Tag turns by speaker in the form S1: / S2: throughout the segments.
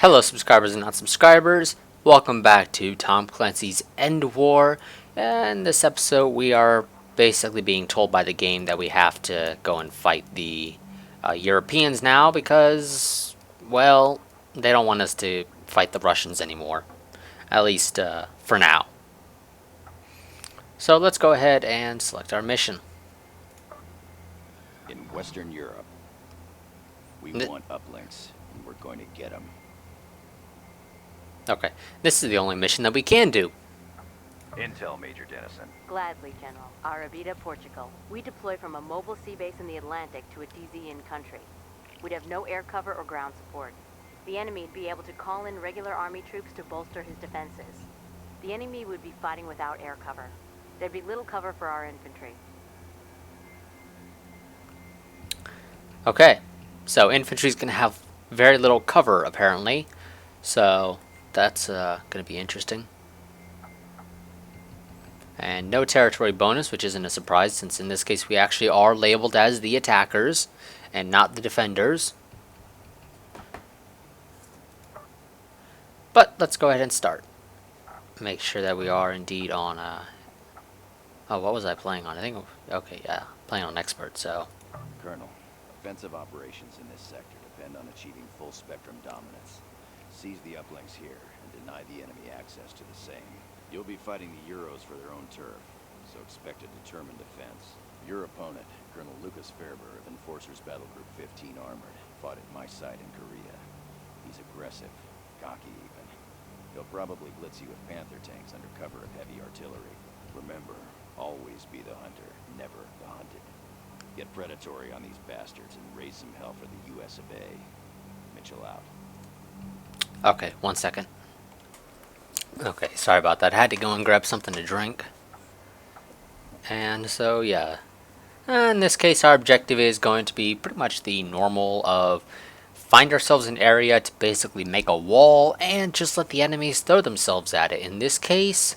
S1: Hello subscribers and non-subscribers, welcome back to Tom Clancy's EndWar. In this episode we are basically being told by the game that we have to go and fight the Europeans now because, well, they don't want us to fight the Russians anymore. At least for now. So let's go ahead and select our mission.
S2: In Western Europe, we want uplinks, and we're going to get them.
S1: Okay, this is the only mission that we can do.
S3: Intel, Major Dennison.
S4: Gladly, General. Arrabida, Portugal. We deploy from a mobile sea base in the Atlantic to a DZ in country. We'd have no air cover or ground support. The enemy would be able to call in regular army troops to bolster his defenses. The enemy would be fighting without air cover. There'd be little cover for our infantry.
S1: Okay, so infantry's gonna have very little cover apparently, so that's going to be interesting. And no territory bonus, which isn't a surprise since in this case we actually are labeled as the attackers and not the defenders. But let's go ahead and start. Make sure that we are indeed on oh, what was I playing on? I think, okay, yeah, playing on expert, so.
S2: Colonel, offensive operations in this sector depend on achieving full spectrum dominance. Seize the uplinks here and deny the enemy access to the same. You'll be fighting the Euros for their own turf, so expect a determined defense. Your opponent, Colonel Lucas Ferber of Enforcers Battle Group 15 Armored, fought at my side in Korea. He's aggressive, cocky even. He'll probably blitz you with Panther tanks under cover of heavy artillery. Remember, always be the hunter, never the hunted. Get predatory on these bastards and raise some hell for the US of A. Mitchell out.
S1: Okay, 1 second. Okay, sorry about that. I had to go and grab something to drink. And so, yeah. In this case, our objective is going to be pretty much the normal of find ourselves an area to basically make a wall and just let the enemies throw themselves at it. In this case,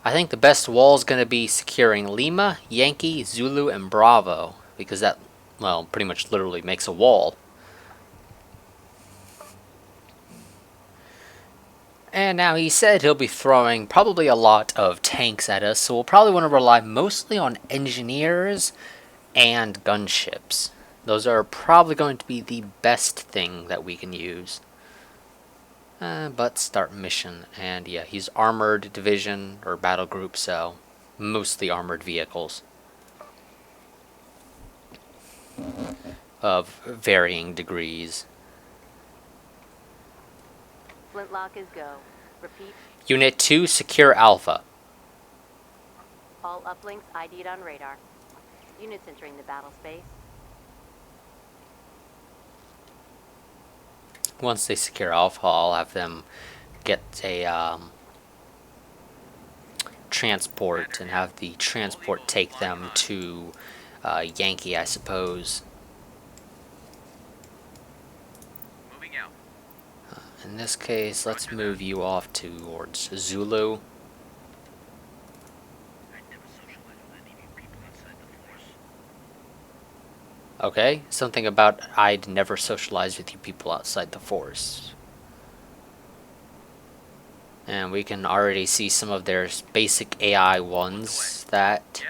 S1: I think the best wall is going to be securing Lima, Yankee, Zulu, and Bravo. Because that, well, pretty much literally makes a wall. And now he said he'll be throwing probably a lot of tanks at us, so we'll probably want to rely mostly on engineers and gunships. Those are probably going to be the best thing that we can use. But start mission, and yeah, he's armored division or battle group, so mostly armored vehicles of varying degrees.
S4: Flintlock is go. Repeat.
S1: Unit 2, secure Alpha.
S4: All uplinks ID'd on radar. Units entering the battle space.
S1: Once they secure Alpha, I'll have them get a transport and have the transport take them to Yankee, I suppose. In this case, let's move you off towards Zulu. Okay, something about I'd never socialize with you people outside the force. And we can already see some of their basic AI ones that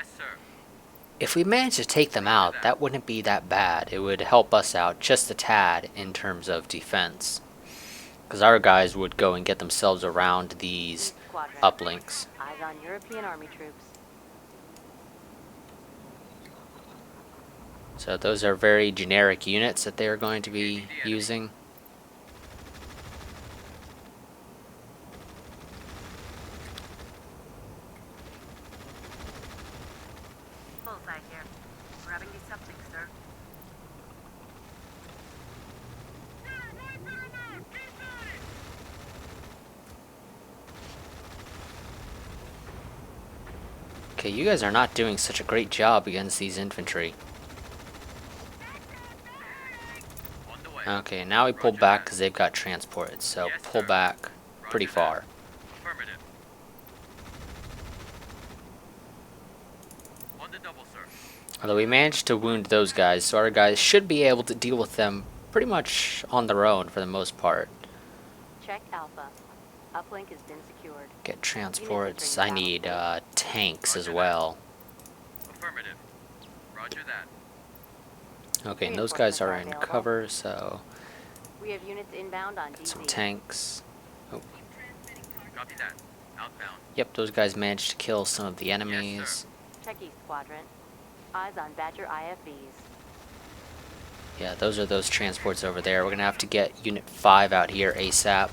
S1: if we manage to take them out, that wouldn't be that bad. It would help us out just a tad in terms of defense. Because our guys would go and get themselves around these uplinks.
S4: Eyes on European army troops.
S1: So those are very generic units that they're going to be using.
S4: Bullseye here. Grabbing these subjects, sir.
S1: Okay, you guys are not doing such a great job against these infantry. Okay, now we pull back because they've got transported, so pull back pretty far. Although we managed to wound those guys, so our guys should be able to deal with them pretty much on their own for the most part.
S4: Check Alpha. Uplink has been secured.
S1: Get transports.
S4: entering
S1: I
S4: the
S1: need
S4: battle
S1: tanks as
S3: Roger that.
S1: well.
S3: Affirmative. Roger that.
S1: Okay, and those guys
S4: Reinforcements
S1: are
S4: are
S1: in
S4: available.
S1: cover, so
S4: We have units inbound on
S1: get some
S4: DZ.
S1: tanks. Oh,
S3: Copy that. Outbound.
S1: yep, those guys managed to kill some of the enemies.
S4: Check East Quadrant. Eyes on Badger IFVs.
S1: Yeah, those are those transports over there. We're gonna have to get Unit 5 out here ASAP.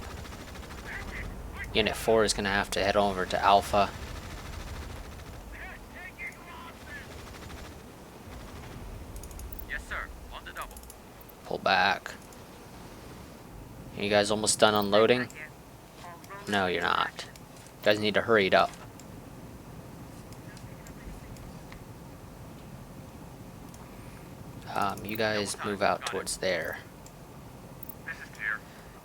S1: Unit 4 is gonna have to head over to Alpha.
S3: Yes, sir. On the double.
S1: Pull back. Are you guys almost done unloading? No, you're not. You guys need to hurry it up. You guys move out towards there.
S3: This is clear.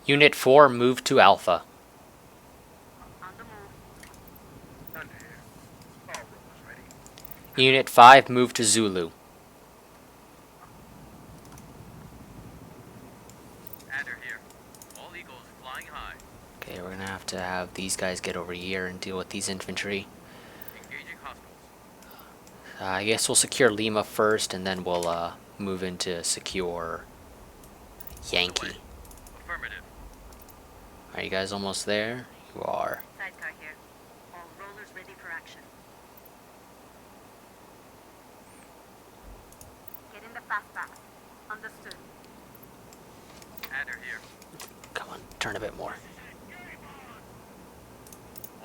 S1: Unit 4, move to Alpha.
S3: On the move. Under here. All rollers ready.
S1: Unit 5, move to Zulu.
S3: Adder here. All Eagles flying high.
S1: Okay, we're gonna have to have these guys get over here and deal with these infantry.
S3: Engaging hostiles.
S1: I guess we'll secure Lima first, and then we'll move into secure Yankee.
S3: Affirmative.
S1: Are you guys almost there? You are.
S5: Sidecar here. All rollers ready for action. Get in the fast path. Understood.
S3: Adder here.
S1: Come on, turn a bit more.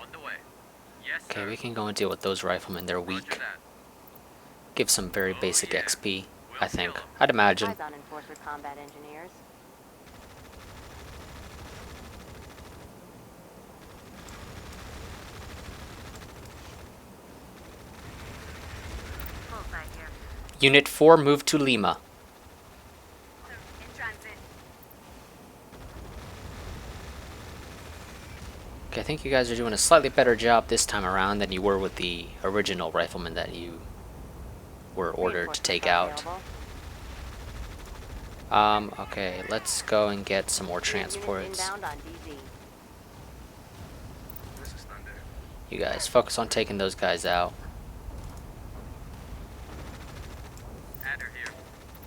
S3: On the way. Yes,
S1: Okay,
S3: sir.
S1: we can go and deal with those riflemen. They're
S3: Roger
S1: weak.
S3: that.
S1: Give some very
S3: Oh,
S1: basic
S3: yeah.
S1: XP,
S3: We'll
S1: I think.
S3: kill 'em.
S1: I'd imagine.
S4: Eyes on Enforcer combat engineers.
S5: Bullseye here.
S1: Unit 4, move to Lima.
S5: Sir, in transit.
S1: Okay, I think you guys are doing a slightly better job this time around than you were with the original riflemen that you were ordered to take out. Okay, let's go and get some more transports.
S4: Inbound on DZ.
S3: This is Thunder.
S1: You guys focus on taking those guys out.
S3: Adder here.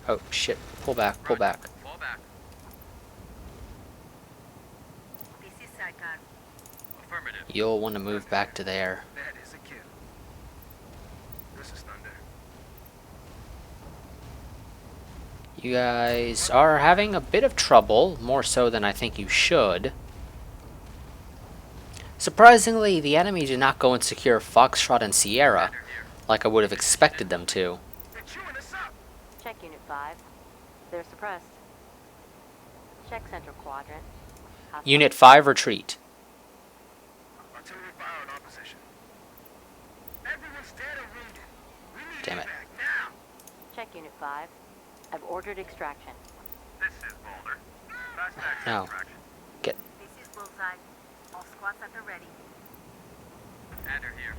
S1: Oh shit, pull back, pull back.
S3: Fall back.
S5: This is sidecar.
S3: Affirmative.
S1: You'll want to move back to there.
S3: That is a kill. This is Thunder.
S1: You guys are having a bit of trouble, more so than I think you should. Surprisingly, the enemy did not go and secure Foxtrot and Sierra,
S3: Adder here.
S1: like I would have expected them to.
S3: They're chewing us up.
S4: Check Unit 5. They're suppressed. Check Central Quadrant. Hostile.
S1: Unit 5, retreat.
S3: Artillery fire on opposition. Everyone's dead or wounded. We need
S1: Damn it.
S3: back now.
S4: Check Unit 5. I've ordered extraction.
S3: This is Boulder. Fast action
S1: No.
S3: extraction.
S1: Get.
S5: This is Bullseye. All squads at the ready.
S3: Adder here.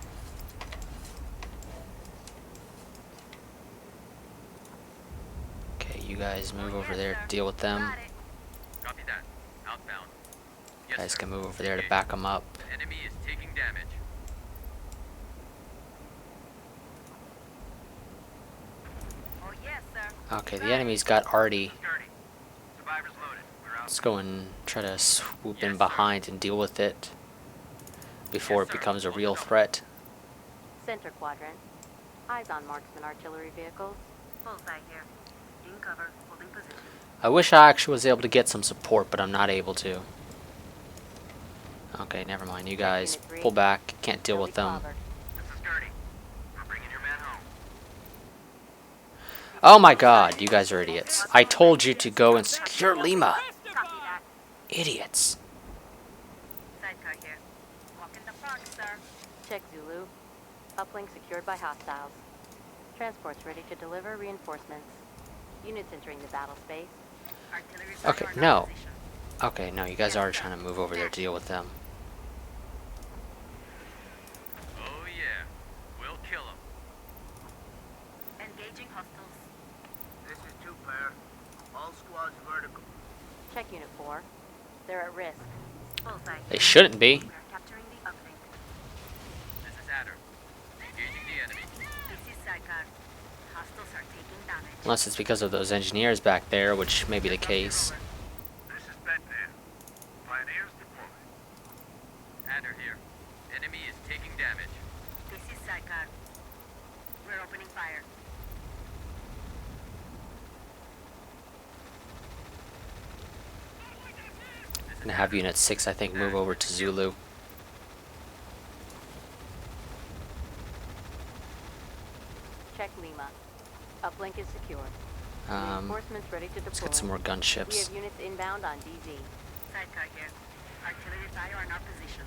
S1: Okay, you guys move over there to deal with them.
S5: Got it.
S3: Copy that. Outbound.
S1: You
S3: Yes,
S1: guys
S3: sir.
S1: can move over there to
S3: Engage.
S1: back them up.
S3: Enemy is taking damage.
S5: Oh yes, sir.
S1: Okay, the enemy's got Artie.
S3: Security. Survivors loaded. We're out.
S1: Let's go and try to swoop
S3: Yes,
S1: in
S3: sir.
S1: behind and deal with it before
S3: Yes,
S1: it
S3: sir.
S1: becomes a
S3: Hold
S1: real
S3: it up.
S1: threat.
S4: Center Quadrant. Eyes on marksman artillery vehicles.
S5: Bullseye here. In cover. Holding position.
S1: I wish I actually was able to get some support, but I'm not able to. Okay, never mind. You guys
S4: Unit 3.
S1: pull back. Can't deal
S4: They'll
S1: with
S4: be
S1: them.
S4: clobbered.
S3: This is Gertie. We're bringing your man home.
S1: Oh my god, you guys are idiots. I told you to go and secure Lima.
S5: Copy that.
S1: Idiots.
S5: Sidecar here. Walk in the park, sir.
S4: Check Zulu. Uplink secured by hostiles. Transports ready to deliver reinforcements. Units entering the battle space.
S5: Artillery
S1: Okay,
S5: fire on
S1: no.
S5: opposition.
S1: Okay, no, you guys are trying to move over there to deal with them.
S3: Oh yeah. We'll kill him.
S5: Engaging hostiles.
S6: This is two-player. All squads vertical.
S4: Check Unit 4. They're at risk.
S5: Bullseye.
S1: They shouldn't be.
S5: We are capturing the uplink.
S3: This is Adder. Engaging the enemy.
S5: This is Sidecar. Hostiles are taking damage.
S1: Unless it's because of those engineers back there, which may be the case.
S3: This is Bedman. Pioneers deployed. Adder here. Enemy is taking damage.
S5: This is Sidecar. We're opening fire.
S1: Gonna have Unit 6, I think, move over to Zulu.
S4: Check Lima. Uplink is secure.
S1: Um,
S4: Reinforcements ready to deploy.
S1: let's get some more
S4: We
S1: gunships.
S4: have units inbound on DZ.
S5: Sidecar here. Artillery fire on our position.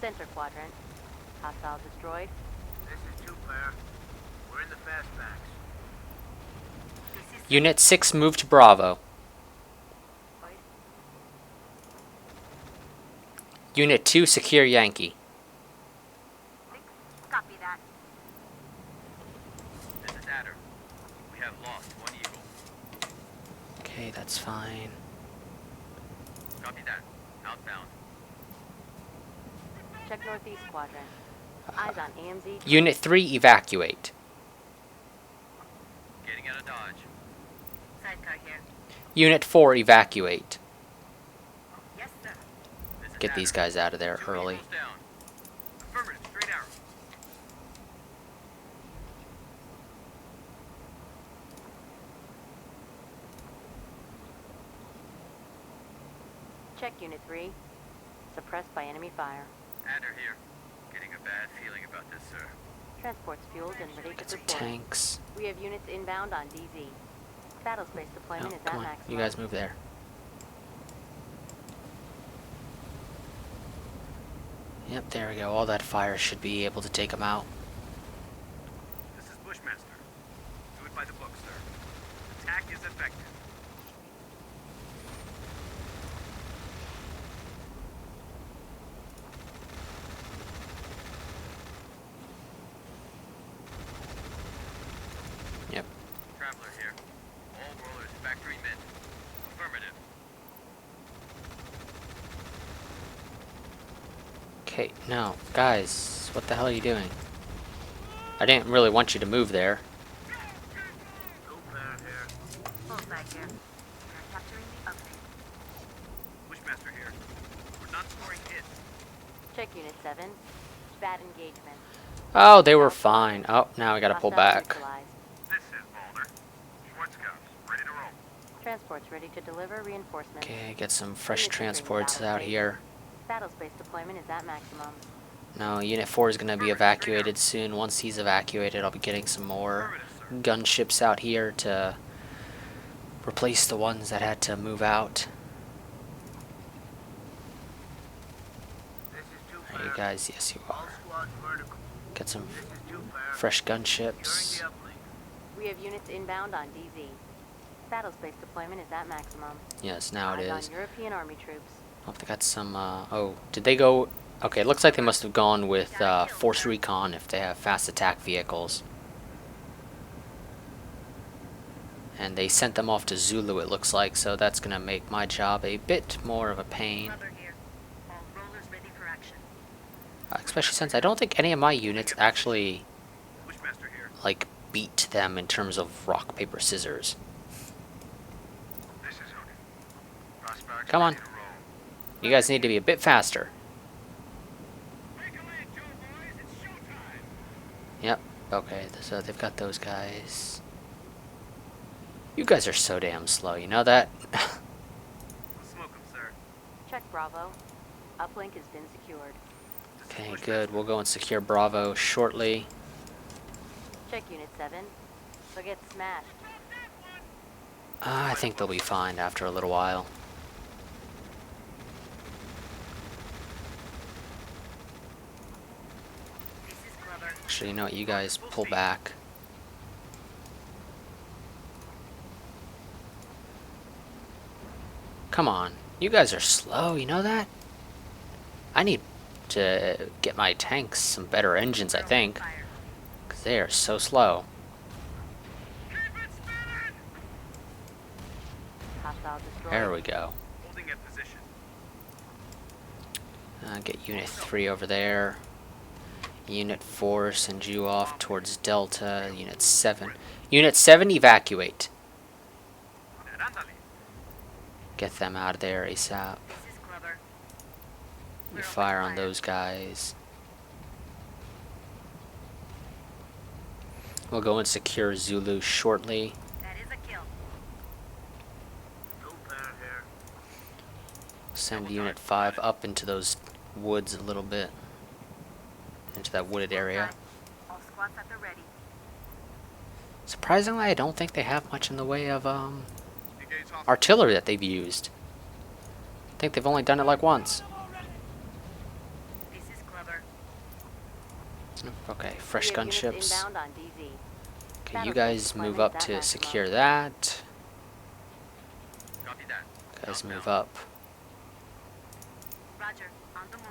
S4: Center quadrant. Hostile destroyed.
S3: This is 2-pair. We're in the fastbacks.
S5: This is
S1: Unit 6, move to Bravo. Unit 2, secure Yankee.
S5: Copy that.
S3: This is Adder. We have lost one Eagle.
S1: Okay, that's fine.
S3: Copy that. Outbound.
S4: Check northeast quadrant. Eyes on AMZ.
S1: Unit 3, evacuate.
S3: Getting out of dodge.
S5: Sidecar here.
S1: Unit 4, evacuate.
S5: Yes, sir.
S3: This is
S1: Get these
S3: Adder.
S1: guys out of there
S3: 2
S1: early.
S3: Eagles down. Affirmative. Straight arrow.
S4: Check Unit 3. Suppressed by enemy fire.
S3: Adder here. Getting a bad feeling about this, sir.
S4: Transports fueled and ready
S1: Get
S4: to
S1: some
S4: deploy.
S1: tanks.
S4: We have units inbound on DZ. Battle space
S1: No,
S4: deployment is at
S1: come on,
S4: maximum.
S1: you guys move there. Yep, there we go. All that fire should be able to take them out.
S3: This is Bushmaster. Do it by the book, sir. Attack is effective.
S1: Yep.
S3: Traveler here. All rollers factory mint. Affirmative.
S1: Okay, no. Guys, what the hell are you doing? I didn't really want you to move there.
S3: 2-pair here.
S5: Bullseye here. We are capturing the uplink.
S3: Bushmaster here. We're not scoring hits.
S4: Check Unit 7. Bad engagement.
S1: Oh, they were fine. Oh, now we gotta pull
S4: Hostiles
S1: back.
S4: neutralized.
S3: This is Boulder. Schwartz scouts. Ready to roll.
S4: Transports ready to deliver reinforcements.
S1: Okay, get some fresh
S4: Unit 2 brings
S1: transports
S4: battle
S1: out
S4: space.
S1: here.
S4: Battle space deployment is at maximum.
S1: No, Unit 4 is gonna be evacuated soon. Once he's evacuated, I'll be getting some more gunships out here to replace the ones that had to move out.
S3: This is
S1: Are you
S3: 2-pair.
S1: guys? Yes, you
S3: All
S1: are.
S3: squads vertical.
S1: Get some
S3: This is 2-pair.
S1: fresh
S3: Securing
S1: gunships.
S3: the uplink.
S4: We have units inbound on DZ. Battle space deployment is at maximum.
S1: Yes, now it
S4: Eyes
S1: is.
S4: on European army troops.
S1: Oh, they got some, oh, did they go? Okay, it looks like they must have gone with Force Recon if they have fast attack vehicles. And they sent them off to Zulu, it looks like, so that's gonna make my job a bit more of a pain.
S5: Rubber here. All rollers ready for action.
S1: Especially since I don't think any of my units actually,
S3: Bushmaster here.
S1: like, beat them in terms of rock, paper, scissors.
S3: This is Hogan. Prospects
S1: Come on.
S3: ready to roll.
S1: You guys need to be a bit faster.
S3: Make a land, Joe boys. It's showtime.
S1: Yep, okay, so they've got those guys. You guys are so damn slow, you know that?
S3: We'll smoke 'em, sir.
S4: Check Bravo. Uplink has been secured.
S3: This is
S1: Okay,
S3: Bushmaster.
S1: good. We'll go and secure Bravo shortly.
S4: Check Unit 7. They'll get smashed.
S1: I think they'll be fine after a little while.
S5: This is Glover.
S1: Actually, you know what? You guys pull back. Come on. You guys are slow, you know that? I need to get my tanks some better engines, I think.
S5: Fire.
S1: Because they are so slow.
S3: Keep it spinning.
S4: Hostile destroyed.
S1: There we go.
S3: Holding at position.
S1: Get Unit 3 over there. Unit 4, send you off towards Delta. Unit 7. Unit 7, evacuate. Get them out of there ASAP.
S5: This is Clubber.
S1: You fire on those guys. We'll go and secure Zulu shortly.
S5: That is a kill.
S1: Send Unit 5 up into those woods a little bit. Into that wooded area.
S5: All squads at the ready.
S1: Surprisingly, I don't think they have much in the way of artillery that they've used. I think they've only done it like once.
S5: This is Clubber.
S1: Okay, fresh
S4: We have units
S1: gunships.
S4: inbound on DZ.
S1: Okay, you guys move up to secure that.
S3: Copy that.
S1: Guys move up.
S5: Roger. On the move.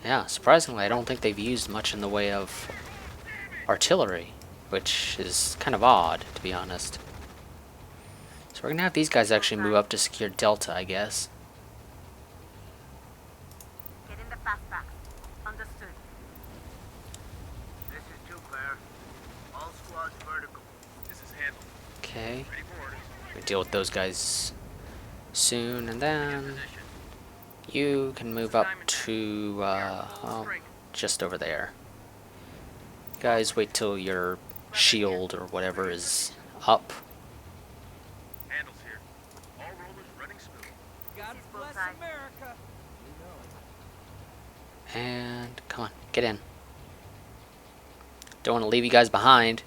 S1: Yeah, surprisingly, I don't think they've used much in the way of artillery, which is kind of odd, to be honest. So we're gonna have these guys actually move up to secure Delta, I guess.
S5: Get in the fastback. Understood.
S3: This is 2 Claire. All squads vertical. This is handled.
S1: Okay,
S3: Ready for orders.
S1: we deal with those guys soon, and then you can move up to well, just over there. Guys, wait till your shield or whatever is up.
S3: Handles here. All rollers running smooth.
S5: God bless America.
S1: And come on, get in. Don't want to leave you guys behind.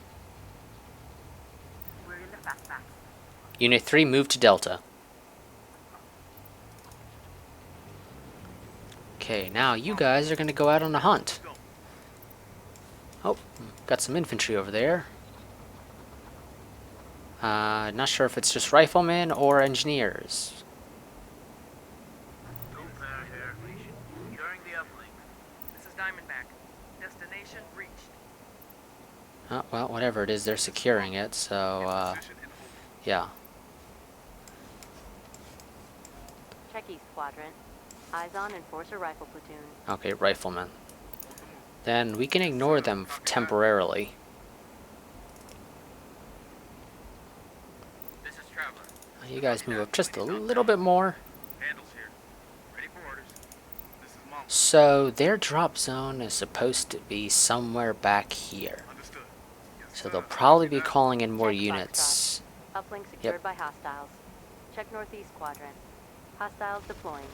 S5: We're in the fastback.
S1: Unit 3, move to Delta. Okay, now you guys are going to go out on a hunt. Oh, got some infantry over there. Not sure if it's just riflemen or engineers.
S3: 2 Claire here. During the uplink. This is Diamondback. Destination reached.
S1: Oh, well, whatever it is, they're securing it, so, yeah.
S4: Check East Quadrant. Eyes on Enforcer Rifle Platoon.
S1: Okay, riflemen. Then we can ignore them temporarily.
S3: This is Traveler.
S1: You guys move up just a little bit more.
S3: Handles here. Ready for orders. This is Mom.
S1: So their drop zone is supposed to be somewhere back here.
S3: Understood. Yes,
S1: So
S3: sir.
S1: they'll probably be calling in more
S4: Check
S1: units.
S4: Uplink secured by hostiles. Check Northeast Quadrant. Hostiles deploying.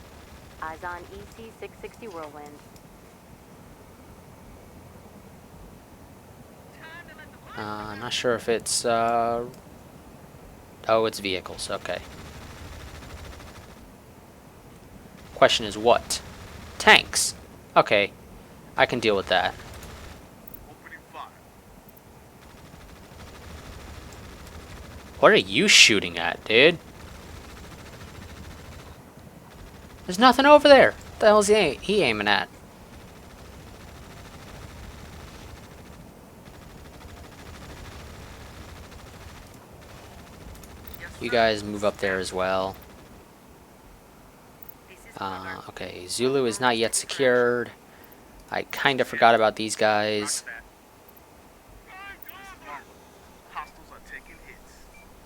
S4: Eyes on EC 660 Whirlwind.
S1: Not sure if it's, oh, it's vehicles, okay. Question is what? Tanks. Okay, I can deal with that.
S3: Opening fire.
S1: What are you shooting at, dude? There's nothing over there. What the hell is he aiming at? You guys move up there as well.
S5: This is Clubber.
S1: Okay, Zulu is not yet secured. I kind of forgot about these guys.
S3: Hostiles are taking hits.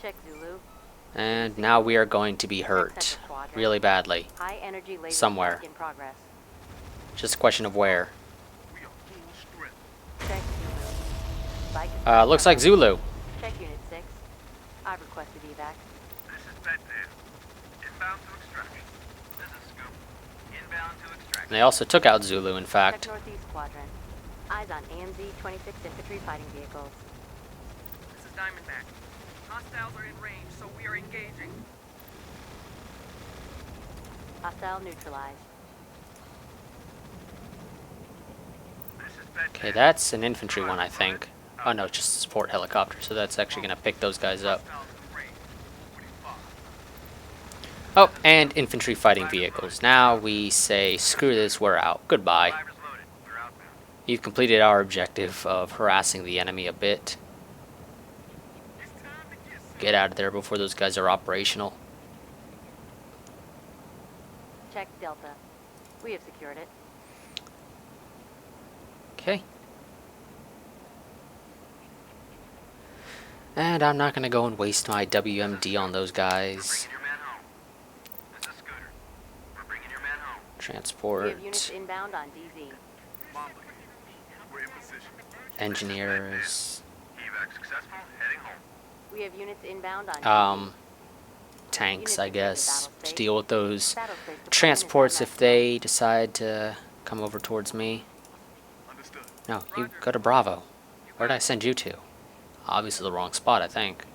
S4: Check Zulu.
S1: And now we are going to be hurt really badly.
S4: High energy laser
S1: Somewhere.
S4: attack in progress.
S1: Just a question of where.
S3: We are full strength.
S4: Check Zulu. Spike
S1: Looks like Zulu.
S4: Check Unit 6. I've requested evac.
S3: This is Bedpan. Inbound to extraction. This is Scoop. Inbound to extraction.
S1: And they also took out Zulu, in
S4: Check
S1: fact.
S4: Northeast Quadrant. Eyes on AMZ 26 infantry fighting vehicles.
S5: This is Diamondback. Hostiles are in range, so we are engaging.
S4: Hostile neutralized.
S3: This is Bedpan.
S1: Okay, that's an infantry one, I think. Oh no, just a support helicopter, so that's actually going to pick those guys up.
S3: Hostiles in range. Opening fire.
S1: Oh, and infantry fighting vehicles. Now we say, screw this, we're out. Goodbye.
S3: Drivers loaded. We're outbound.
S1: You've completed our objective of harassing the enemy a bit.
S3: It's time to get some.
S1: Get out of there before those guys are operational.
S4: Check Delta. We have secured it.
S1: Okay. And I'm not gonna go and waste my WMD on those guys.
S3: Bringing your men home. This is Scooter. We're bringing your men home.
S4: We have units
S1: Transport,
S4: inbound on DZ.
S3: Mamba, we're in position.
S1: engineers,
S3: Evac successful. Heading home.
S4: We have units inbound on
S1: tanks, I guess, to deal with those
S4: Battle space deployment is
S1: transports if
S4: done
S1: they decide to come over towards me.
S3: Understood.
S1: No, you go to Bravo. Where did I send you to? Obviously the wrong spot, I think.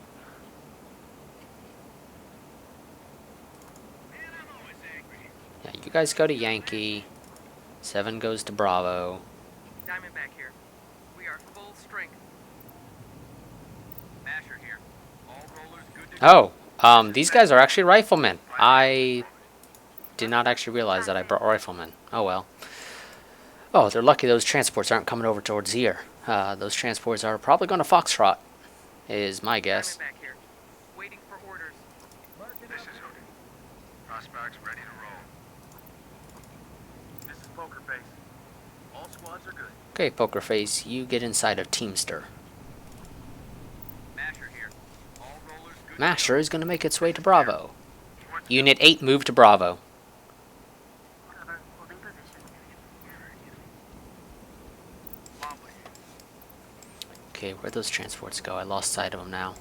S1: Yeah, you guys go to Yankee. 7 goes to Bravo.
S5: Diamondback here. We are full strength. Masher here. All rollers good to
S1: Oh, these guys are actually riflemen. I did not actually realize that I brought riflemen. Oh well. Oh, they're lucky those transports aren't coming over towards here. Those transports are probably going to Foxtrot, is my guess.
S5: Diamondback here. Waiting for orders.
S3: This is Hooker. Prospects ready to roll. This is Poker Face. All squads are good.
S1: Okay, Poker Face, you get inside of Teamster.
S5: Masher here. All rollers good.
S1: Masher is going to make its way to Bravo. Unit 8, move to Bravo.
S4: Cover. Holding position.
S3: Mamba.
S1: Okay, where'd those transports go? I lost sight of them now.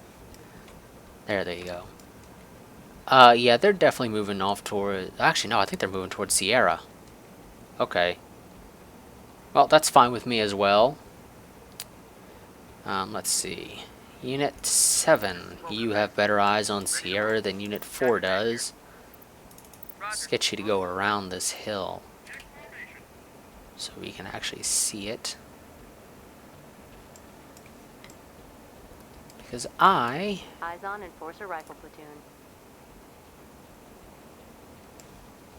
S1: There you go. Yeah, they're definitely moving off toward... Actually, no, I think they're moving towards Sierra. Okay. Well, that's fine with me as well. Let's see. Unit 7, you have better eyes on Sierra than Unit 4 does. Let's get you to go around this hill so we can actually see it. Because I
S4: Eyes on Enforcer Rifle Platoon.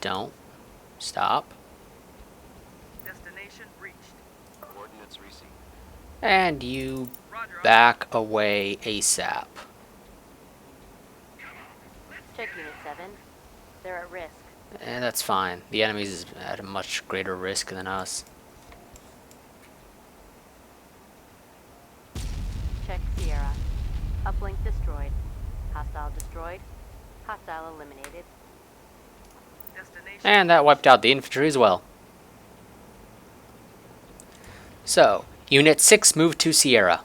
S1: don't stop.
S5: Destination reached.
S2: Coordinates received.
S1: And you
S5: Roger.
S1: back away ASAP.
S4: Check Unit 7. They're at risk.
S1: And that's fine. The enemy's is at a much greater risk than us.
S4: Check Sierra. Uplink destroyed. Hostile destroyed. Hostile eliminated.
S5: Destination.
S1: And that wiped out the infantry as well. So, Unit 6 moved to Sierra.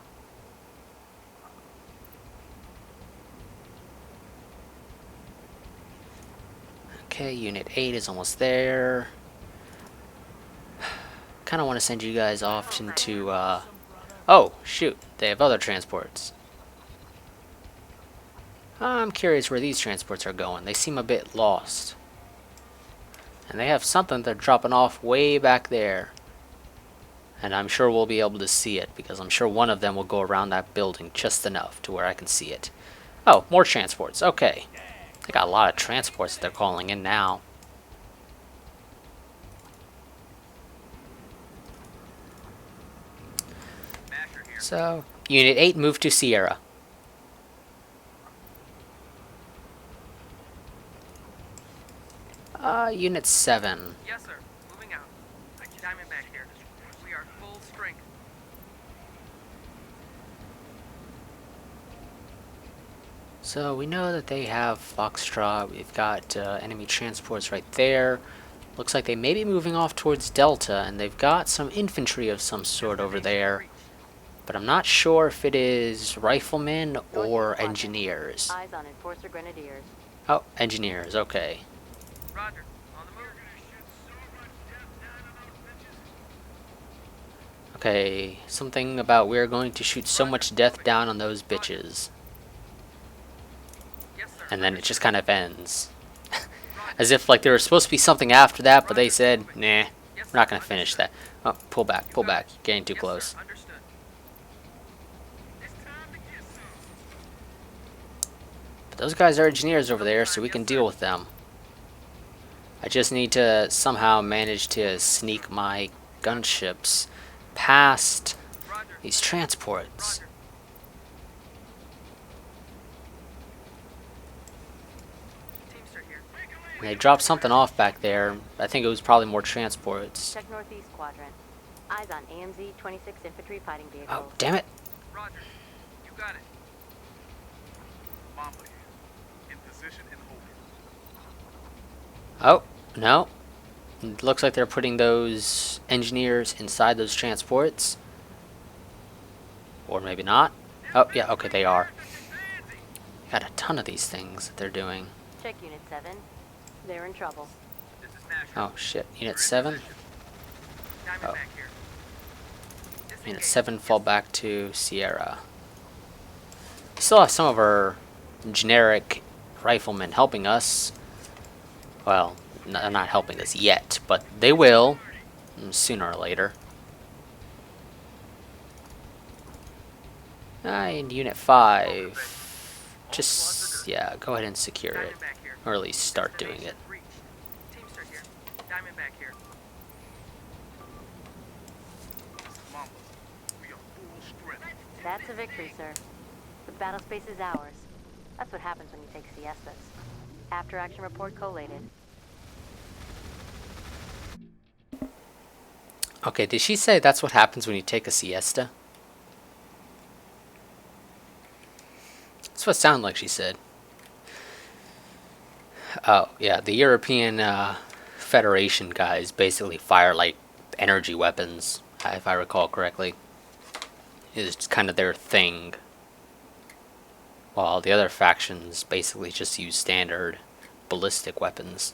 S1: Okay, Unit 8 is almost there. Kind of want to send you guys off into, Oh, shoot, they have other transports. I'm curious where these transports are going. They seem a bit lost. And they have something they're dropping off way back there. And I'm sure we'll be able to see it, because I'm sure one of them will go around that building just enough to where I can see it. Oh, more transports. Okay. They got a lot of transports that they're calling in now.
S5: Masher here.
S1: So, Unit 8 moved to Sierra. Unit 7.
S5: Yes, sir. Moving out. Diamondback here. We are full strength.
S1: So, we know that they have Foxtrot. We've got enemy transports right there. Looks like they may be moving off towards Delta, and they've got some infantry of some sort over there. But I'm not sure if it is riflemen or engineers.
S4: Eyes on Enforcer Grenadiers.
S1: Oh, engineers, okay.
S5: Roger. On the move.
S1: Okay, something about we're going to shoot so much death down on those bitches.
S5: Yes, sir.
S1: And then it just kind of ends. As if like there was supposed to be something after that, but they said, nah, we're not going to finish that. Oh, pull back, pull back. You're getting too
S5: Yes,
S1: close.
S5: Sir. Understood.
S3: It's time to get some.
S1: But those guys are engineers over there, so we can deal with them. I just need to somehow manage to sneak my gunships past
S5: Roger.
S1: these transports.
S5: Roger. Teamster here.
S1: They dropped something off back there. I think it was probably more transports.
S4: Check northeast quadrant. Eyes on AMZ 26 infantry fighting vehicles.
S1: Oh, damn it.
S5: Roger. You got it.
S3: Mamba here. In position and holding.
S1: Oh, no. It looks like they're putting those engineers inside those transports. Or maybe not. Oh, yeah, okay, they are. Got a ton of these things that they're doing.
S4: Check Unit 7. They're in trouble.
S5: This is Nashville.
S1: Oh, shit. Unit 7?
S5: Diamondback
S1: Oh.
S5: here.
S1: Unit
S5: Disengage.
S1: 7 fall back to Sierra. We still have some of our generic riflemen helping us. Well, they're not helping us yet, but they will sooner or later. And Unit 5. Just, yeah, go ahead and secure it.
S5: Diamondback here.
S1: Or at least start doing it.
S5: Breach. Teamster here. Diamondback here.
S3: Mamba, we are full strength.
S4: That's a victory, sir. The battle space is ours. That's what happens when you take siestas. After action report collated.
S1: Okay, did she say that's what happens when you take a siesta? That's what it sounded like she said. Oh, yeah, the European Federation guys basically fire like energy weapons, if I recall correctly. It's kind of their thing. While the other factions basically just use standard ballistic weapons.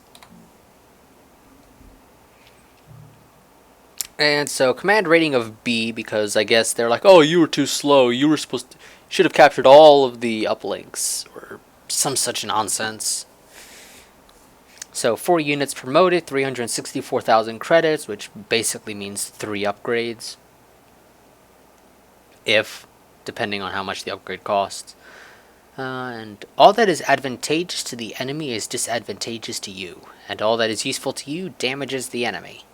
S1: And so, command rating of B, because I guess they're like, oh, you were too slow, you were supposed to, should have captured all of the uplinks, or some such nonsense. So, 4 units promoted, 364,000 credits, which basically means 3 upgrades. If, depending on how much the upgrade costs. And all that is advantageous to the enemy is disadvantageous to you. And all that is useful to you damages the enemy.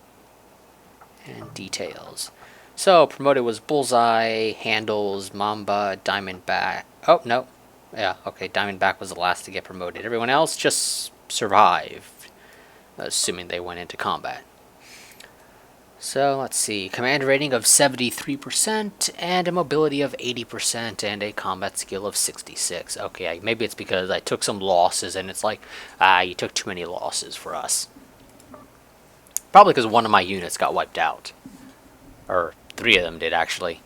S1: And details. So, promoted was Bullseye, Handles, Mamba, Diamondback. Oh, no. Yeah, okay, Diamondback was the last to get promoted. Everyone else just survived, assuming they went into combat. So, let's see. Command rating of 73%, and a mobility of 80%, and a combat skill of 66. Okay, maybe it's because I took some losses, and it's like, you took too many losses for us. Probably because one of my units got wiped out. Or 3 of them did, actually.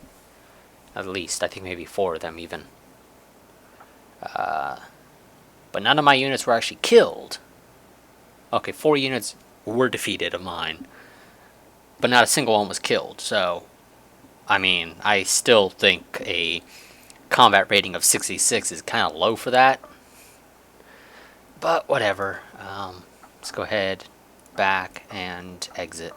S1: At least. I think maybe 4 of them, even. But none of my units were actually killed. Okay, 4 units were defeated of mine. But not a single one was killed. So, I mean, I still think a combat rating of 66 is kind of low for that. But whatever. Let's go ahead, back, and exit.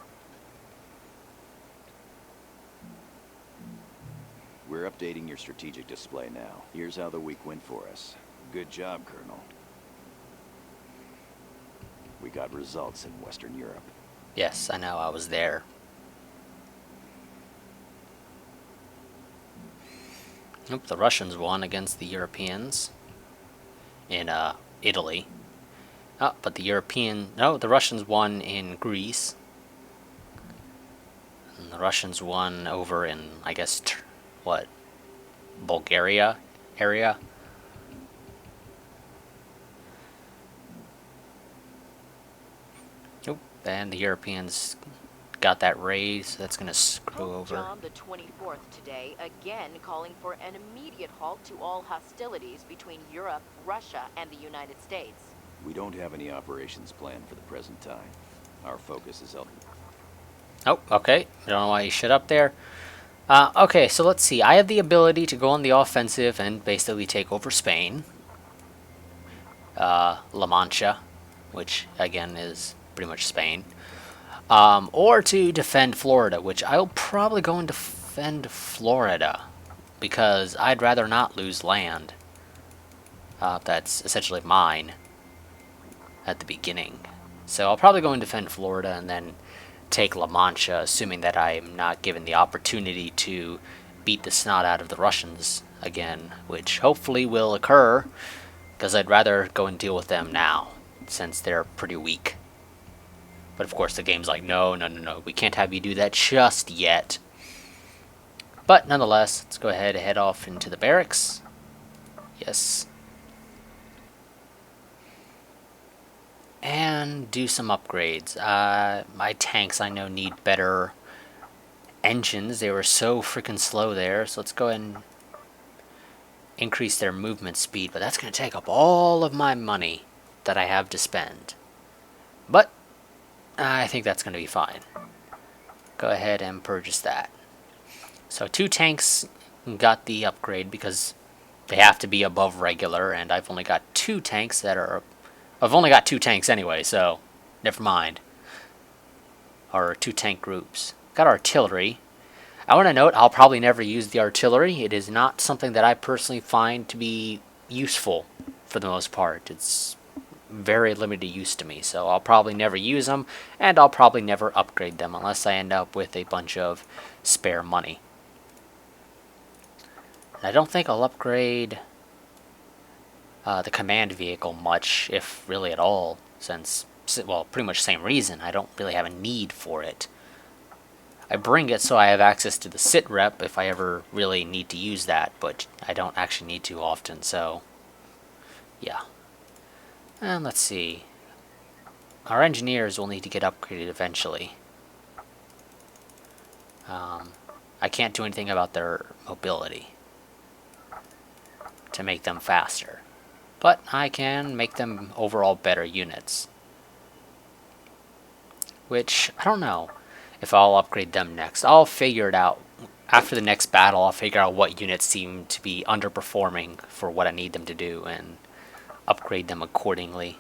S2: We're updating your strategic display now. Here's how the week went for us. Good job, Colonel. We got results in Western Europe.
S1: Yes, I know, I was there. Nope, the Russians won against the Europeans in Italy. Oh, but the Russians won in Greece. And the Russians won over in, I guess, Bulgaria area? Nope, and the Europeans got that raise, so that's going to screw over.
S6: John the 24th today, again calling for an immediate halt to all hostilities between Europe, Russia, and the United States.
S2: We don't have any operations planned for the present time. Our focus is on...
S1: Oh, okay. I don't know why you shut up there. Okay, so let's see. I have the ability to go on the offensive and basically take over Spain. La Mancha, which, again, is pretty much Spain. Or to defend Florida, which I'll probably go and defend Florida. Because I'd rather not lose land. That's essentially mine at the beginning. So I'll probably go and defend Florida and then take La Mancha, assuming that I'm not given the opportunity to beat the snot out of the Russians again, which hopefully will occur, because I'd rather go and deal with them now. since they're pretty weak. But of course the game's like, no, no, no, no, we can't have you do that just yet. But nonetheless, let's go ahead and head off into the barracks. Yes. And do some upgrades. My tanks, I know, need better engines. They were so freaking slow there. So let's go ahead and increase their movement speed. But that's going to take up all of my money that I have to spend. But I think that's going to be fine. Go ahead and purchase that. So 2 tanks got the upgrade because they have to be above regular. And I've only got 2 tanks that are... I've only got 2 tanks anyway, so never mind. Or 2 tank groups. Got artillery. I want to note, I'll probably never use the artillery. It is not something that I personally find to be useful for the most part. It's very limited use to me, so I'll probably never use them, and I'll probably never upgrade them unless I end up with a bunch of spare money. And I don't think I'll upgrade the command vehicle much, if really at all, since, well, pretty much the same reason. I don't really have a need for it. I bring it so I have access to the sit rep if I ever really need to use that, but I don't actually need to often, so yeah. And let's see. Our engineers will need to get upgraded eventually. I can't do anything about their mobility to make them faster. But I can make them overall better units. Which, I don't know if I'll upgrade them next. I'll figure it out. After the next battle, I'll figure out what units seem to be underperforming for what I need them to do and upgrade them accordingly.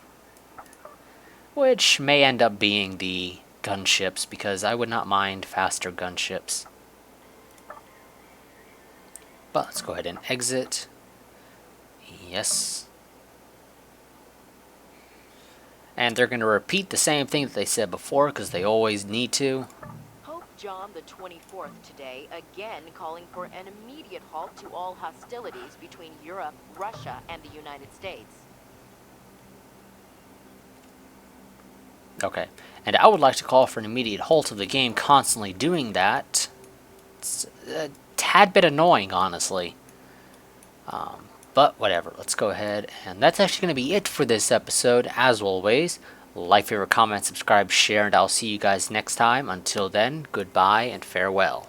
S1: Which may end up being the gunships, because I would not mind faster gunships. But let's go ahead and exit. Yes. And they're going to repeat the same thing that they said before, because they always need to.
S6: Pope John the 24th today again calling for an immediate halt to all hostilities between Europe, Russia, and the United States.
S1: Okay, and I would like to call for an immediate halt of the game constantly doing that. It's a tad bit annoying, honestly. But whatever, let's go ahead. And that's actually going to be it for this episode. As always, like, favorite, comment, subscribe, share, and I'll see you guys next time. Until then, goodbye and farewell.